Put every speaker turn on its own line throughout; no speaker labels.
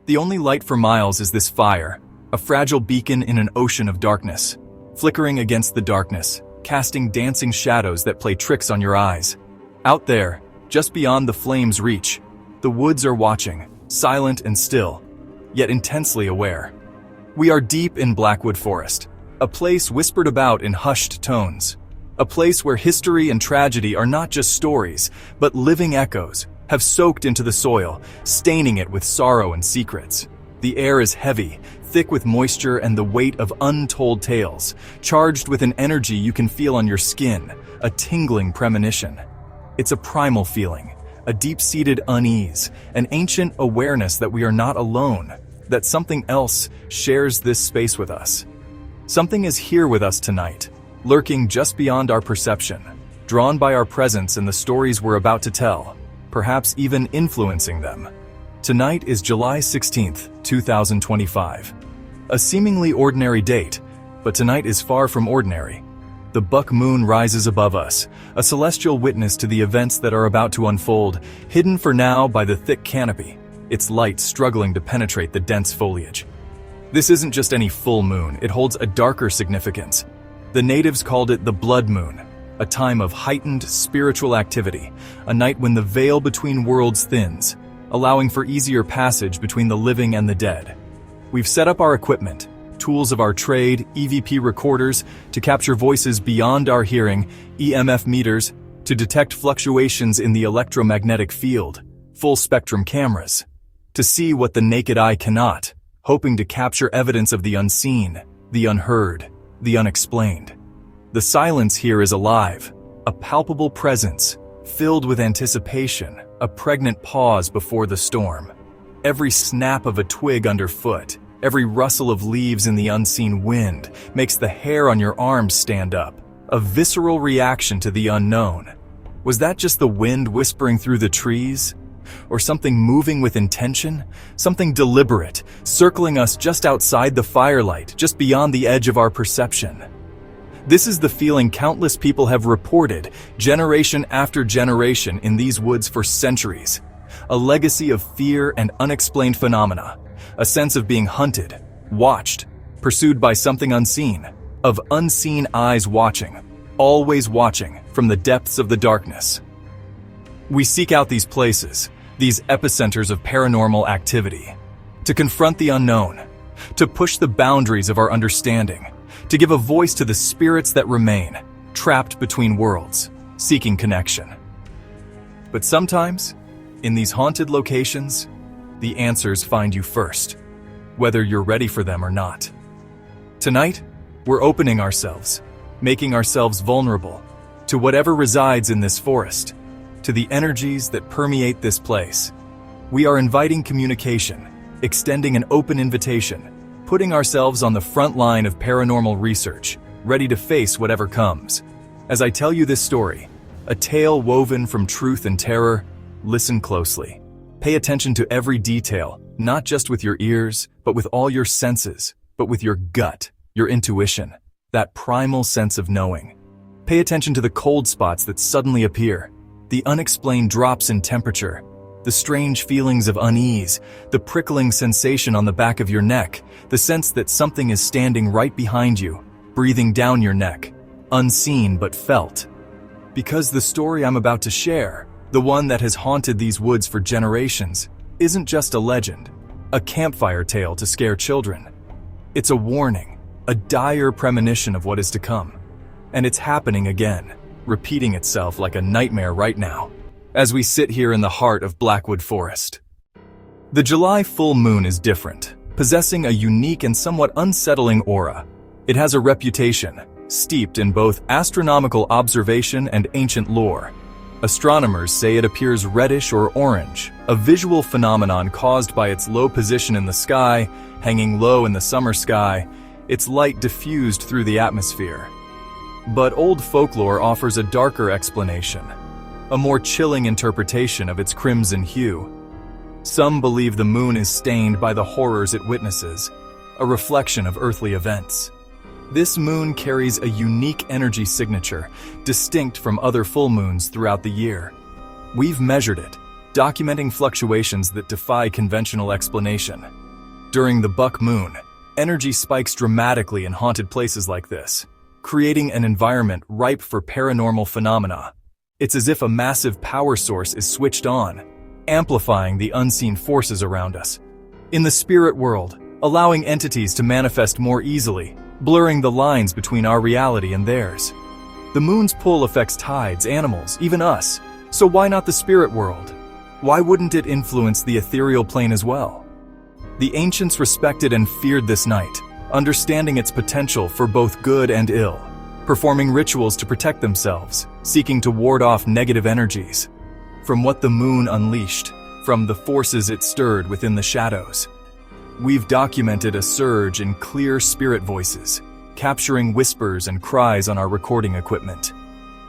The only light for miles is this fire, a fragile beacon in an ocean of darkness, flickering against the darkness, casting dancing shadows that play tricks on your eyes. Out there, just beyond the flames' reach, the woods are watching, silent and still, yet intensely aware. We are deep in Blackwood Forest, a place whispered about in hushed tones, a place where history and tragedy are not just stories, but living echoes, have soaked into the soil, staining it with sorrow and secrets. The air is heavy, thick with moisture and the weight of untold tales, charged with an energy you can feel on your skin, a tingling premonition. It's a primal feeling, a deep-seated unease, an ancient awareness that we are not alone, that something else shares this space with us. Something is here with us tonight, lurking just beyond our perception, drawn by our presence and the stories we're about to tell, perhaps even influencing them. Tonight is July 16th, 2025. A seemingly ordinary date, but tonight is far from ordinary. The buck moon rises above us, a celestial witness to the events that are about to unfold, hidden for now by the thick canopy, its light struggling to penetrate the dense foliage. This isn't just any full moon, it holds a darker significance. The natives called it the blood moon, a time of heightened spiritual activity, a night when the veil between worlds thins, allowing for easier passage between the living and the dead. We've set up our equipment, tools of our trade, EVP recorders to capture voices beyond our hearing, EMF meters to detect fluctuations in the electromagnetic field, full spectrum cameras to see what the naked eye cannot, hoping to capture evidence of the unseen, the unheard, the unexplained. The silence here is alive, a palpable presence, filled with anticipation, a pregnant pause before the storm. Every snap of a twig underfoot, every rustle of leaves in the unseen wind makes the hair on your arms stand up, a visceral reaction to the unknown. Was that just the wind whispering through the trees? Or something moving with intention? Something deliberate, circling us just outside the firelight, just beyond the edge of our perception? This is the feeling countless people have reported, generation after generation in these woods for centuries. A legacy of fear and unexplained phenomena. A sense of being hunted, watched, pursued by something unseen, of unseen eyes watching, always watching from the depths of the darkness. We seek out these places, these epicenters of paranormal activity, to confront the unknown, to push the boundaries of our understanding, to give a voice to the spirits that remain, trapped between worlds, seeking connection. But sometimes, in these haunted locations, the answers find you first, whether you're ready for them or not. Tonight, we're opening ourselves, making ourselves vulnerable to whatever resides in this forest, to the energies that permeate this place. We are inviting communication, extending an open invitation, putting ourselves on the front line of paranormal research, ready to face whatever comes. As I tell you this story, a tale woven from truth and terror, listen closely. Pay attention to every detail, not just with your ears, but with all your senses, but with your gut, your intuition, that primal sense of knowing. Pay attention to the cold spots that suddenly appear, the unexplained drops in temperature, the strange feelings of unease, the prickling sensation on the back of your neck, the sense that something is standing right behind you, breathing down your neck, unseen but felt. Because the story I'm about to share, the one that has haunted these woods for generations, isn't just a legend, a campfire tale to scare children. It's a warning, a dire premonition of what is to come. And it's happening again, repeating itself like a nightmare right now, as we sit here in the heart of Blackwood Forest. The July full moon is different, possessing a unique and somewhat unsettling aura. It has a reputation, steeped in both astronomical observation and ancient lore. Astronomers say it appears reddish or orange, a visual phenomenon caused by its low position in the sky, hanging low in the summer sky, its light diffused through the atmosphere. But old folklore offers a darker explanation, a more chilling interpretation of its crimson hue. Some believe the moon is stained by the horrors it witnesses, a reflection of earthly events. This moon carries a unique energy signature, distinct from other full moons throughout the year. We've measured it, documenting fluctuations that defy conventional explanation. During the buck moon, energy spikes dramatically in haunted places like this, creating an environment ripe for paranormal phenomena. It's as if a massive power source is switched on, amplifying the unseen forces around us. In the spirit world, allowing entities to manifest more easily, blurring the lines between our reality and theirs. The moon's pull affects tides, animals, even us. So why not the spirit world? Why wouldn't it influence the ethereal plane as well? The ancients respected and feared this night, understanding its potential for both good and ill, performing rituals to protect themselves, seeking to ward off negative energies. From what the moon unleashed, from the forces it stirred within the shadows, we've documented a surge in clear spirit voices, capturing whispers and cries on our recording equipment.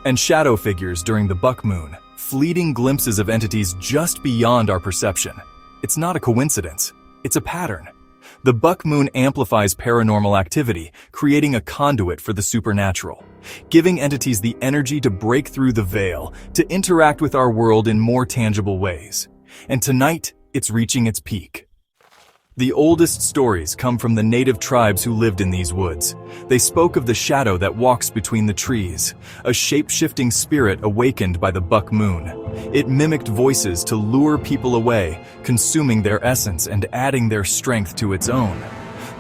And shadow figures during the buck moon, fleeting glimpses of entities just beyond our perception. It's not a coincidence. It's a pattern. The buck moon amplifies paranormal activity, creating a conduit for the supernatural, giving entities the energy to break through the veil, to interact with our world in more tangible ways. And tonight, it's reaching its peak. The oldest stories come from the native tribes who lived in these woods. They spoke of the shadow that walks between the trees, a shape-shifting spirit awakened by the buck moon. It mimicked voices to lure people away, consuming their essence and adding their strength to its own.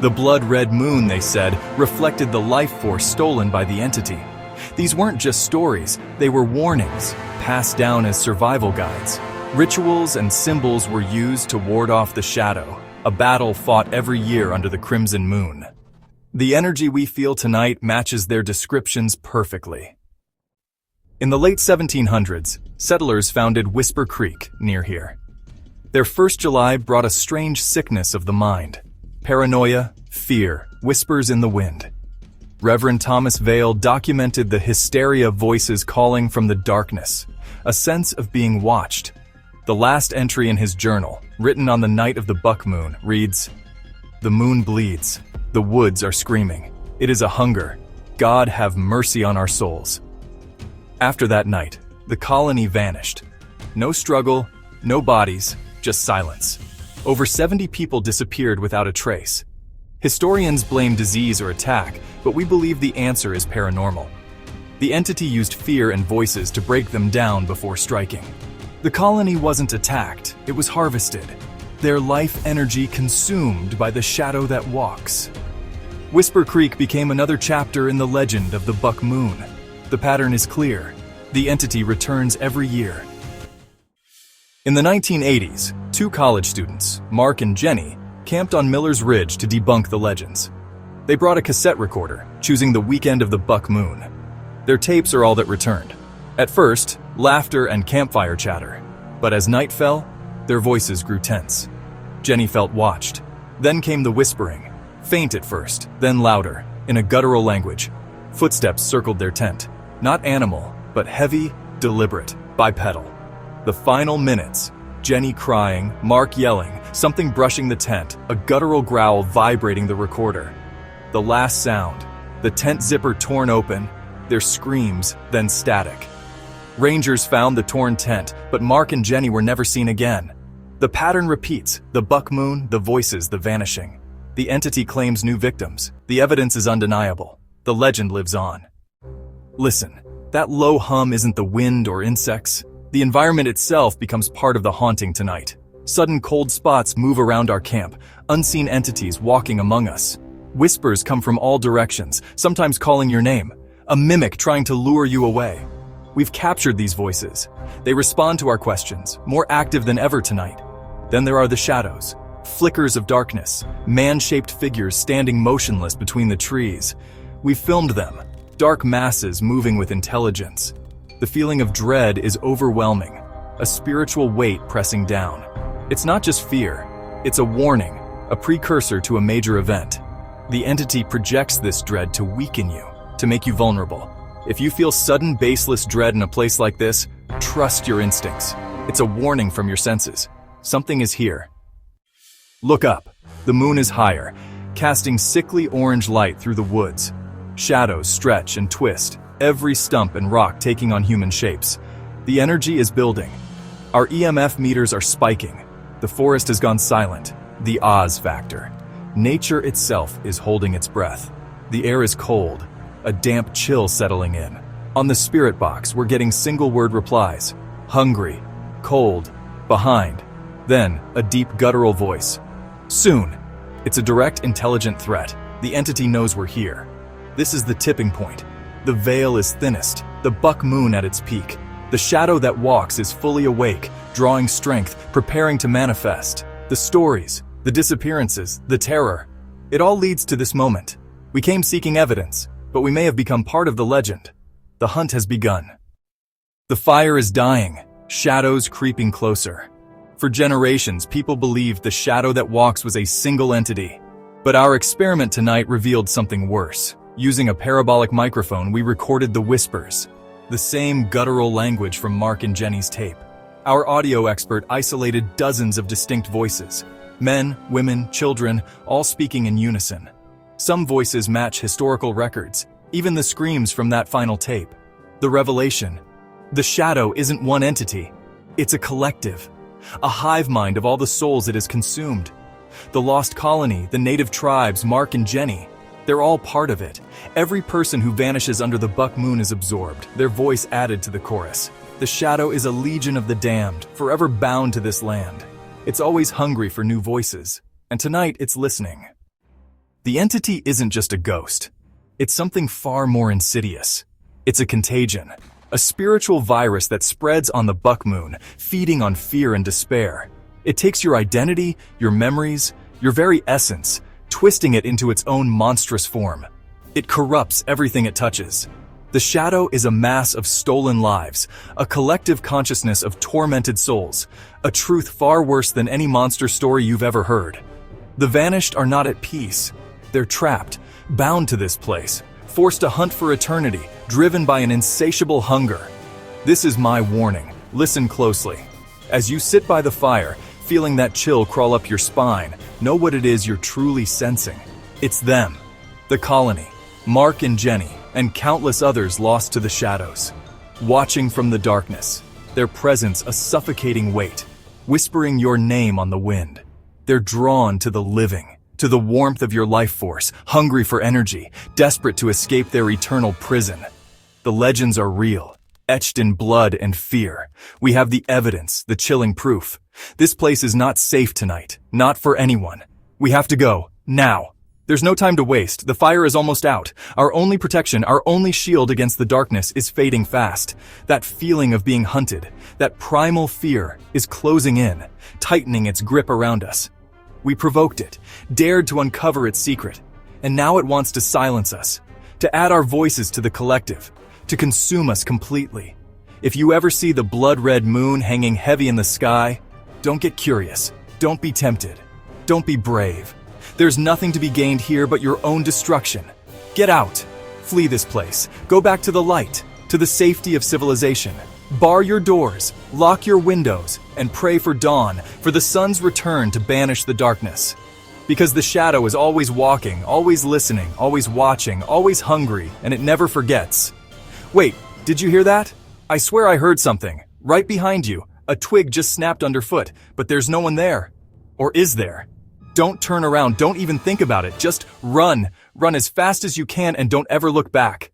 The blood-red moon, they said, reflected the life force stolen by the entity. These weren't just stories, they were warnings, passed down as survival guides. Rituals and symbols were used to ward off the shadow, a battle fought every year under the crimson moon. The energy we feel tonight matches their descriptions perfectly. In the late 1700s, settlers founded Whisper Creek near here. Their first July brought a strange sickness of the mind. Paranoia, fear, whispers in the wind. Reverend Thomas Vale documented the hysteria, voices calling from the darkness, a sense of being watched. The last entry in his journal, written on the night of the buck moon, reads, "The moon bleeds. The woods are screaming. It is a hunger. God have mercy on our souls." After that night, the colony vanished. No struggle, no bodies, just silence. Over 70 people disappeared without a trace. Historians blame disease or attack, but we believe the answer is paranormal. The entity used fear and voices to break them down before striking. The colony wasn't attacked, it was harvested. Their life energy consumed by the shadow that walks. Whisper Creek became another chapter in the legend of the buck moon. The pattern is clear. The entity returns every year. In the 1980s, two college students, Mark and Jenny, camped on Miller's Ridge to debunk the legends. They brought a cassette recorder, choosing the weekend of the buck moon. Their tapes are all that returned. At first, laughter and campfire chatter. But as night fell, their voices grew tense. Jenny felt watched. Then came the whispering. Faint at first, then louder, in a guttural language. Footsteps circled their tent. Not animal, but heavy, deliberate, bipedal. The final minutes, Jenny crying, Mark yelling, something brushing the tent, a guttural growl vibrating the recorder. The last sound, the tent zipper torn open, their screams, then static. Rangers found the torn tent, but Mark and Jenny were never seen again. The pattern repeats, the buck moon, the voices, the vanishing. The entity claims new victims. The evidence is undeniable. The legend lives on. Listen, that low hum isn't the wind or insects. The environment itself becomes part of the haunting tonight. Sudden cold spots move around our camp, unseen entities walking among us. Whispers come from all directions, sometimes calling your name. A mimic trying to lure you away. We've captured these voices. They respond to our questions, more active than ever tonight. Then there are the shadows, flickers of darkness, man-shaped figures standing motionless between the trees. We've filmed them, dark masses moving with intelligence. The feeling of dread is overwhelming, a spiritual weight pressing down. It's not just fear, it's a warning, a precursor to a major event. The entity projects this dread to weaken you, to make you vulnerable. If you feel sudden, baseless dread in a place like this, trust your instincts. It's a warning from your senses. Something is here. Look up. The moon is higher, casting sickly orange light through the woods. Shadows stretch and twist, every stump and rock taking on human shapes. The energy is building. Our EMF meters are spiking. The forest has gone silent. The Oz factor. Nature itself is holding its breath. The air is cold, a damp chill settling in. On the spirit box, we're getting single-word replies. Hungry, cold, behind. Then, a deep guttural voice. Soon. It's a direct, intelligent threat. The entity knows we're here. This is the tipping point. The veil is thinnest, the buck moon at its peak. The shadow that walks is fully awake, drawing strength, preparing to manifest. The stories, the disappearances, the terror. It all leads to this moment. We came seeking evidence, but we may have become part of the legend. The hunt has begun. The fire is dying, shadows creeping closer. For generations, people believed the shadow that walks was a single entity. But our experiment tonight revealed something worse. Using a parabolic microphone, we recorded the whispers, the same guttural language from Mark and Jenny's tape. Our audio expert isolated dozens of distinct voices. Men, women, children, all speaking in unison. Some voices match historical records, even the screams from that final tape. The revelation. The shadow isn't one entity. It's a collective. A hive mind of all the souls it has consumed. The lost colony, the native tribes, Mark and Jenny. They're all part of it. Every person who vanishes under the buck moon is absorbed, their voice added to the chorus. The shadow is a legion of the damned, forever bound to this land. It's always hungry for new voices, and tonight it's listening. The entity isn't just a ghost. It's something far more insidious. It's a contagion, a spiritual virus that spreads on the buck moon, feeding on fear and despair. It takes your identity, your memories, your very essence, twisting it into its own monstrous form. It corrupts everything it touches. The shadow is a mass of stolen lives, a collective consciousness of tormented souls, a truth far worse than any monster story you've ever heard. The vanished are not at peace. They're trapped, bound to this place, forced to hunt for eternity, driven by an insatiable hunger. This is my warning. Listen closely. As you sit by the fire, feeling that chill crawl up your spine, know what it is you're truly sensing. It's them. The colony, Mark and Jenny, and countless others lost to the shadows. Watching from the darkness, their presence a suffocating weight, whispering your name on the wind. They're drawn to the living, to the warmth of your life force, hungry for energy, desperate to escape their eternal prison. The legends are real, etched in blood and fear. We have the evidence, the chilling proof. This place is not safe tonight, not for anyone. We have to go, now. There's no time to waste. The fire is almost out. Our only protection, our only shield against the darkness is fading fast. That feeling of being hunted, that primal fear is closing in, tightening its grip around us. We provoked it, dared to uncover its secret, and now it wants to silence us, to add our voices to the collective, to consume us completely. If you ever see the blood-red moon hanging heavy in the sky, don't get curious, don't be tempted, don't be brave. There's nothing to be gained here but your own destruction. Get out. Flee this place. Go back to the light, to the safety of civilization. Bar your doors, lock your windows, and pray for dawn, for the sun's return to banish the darkness. Because the shadow is always walking, always listening, always watching, always hungry, and it never forgets. Wait, did you hear that? I swear I heard something. Right behind you. A twig just snapped underfoot, but there's no one there. Or is there? Don't turn around, don't even think about it, just run. Run as fast as you can and don't ever look back.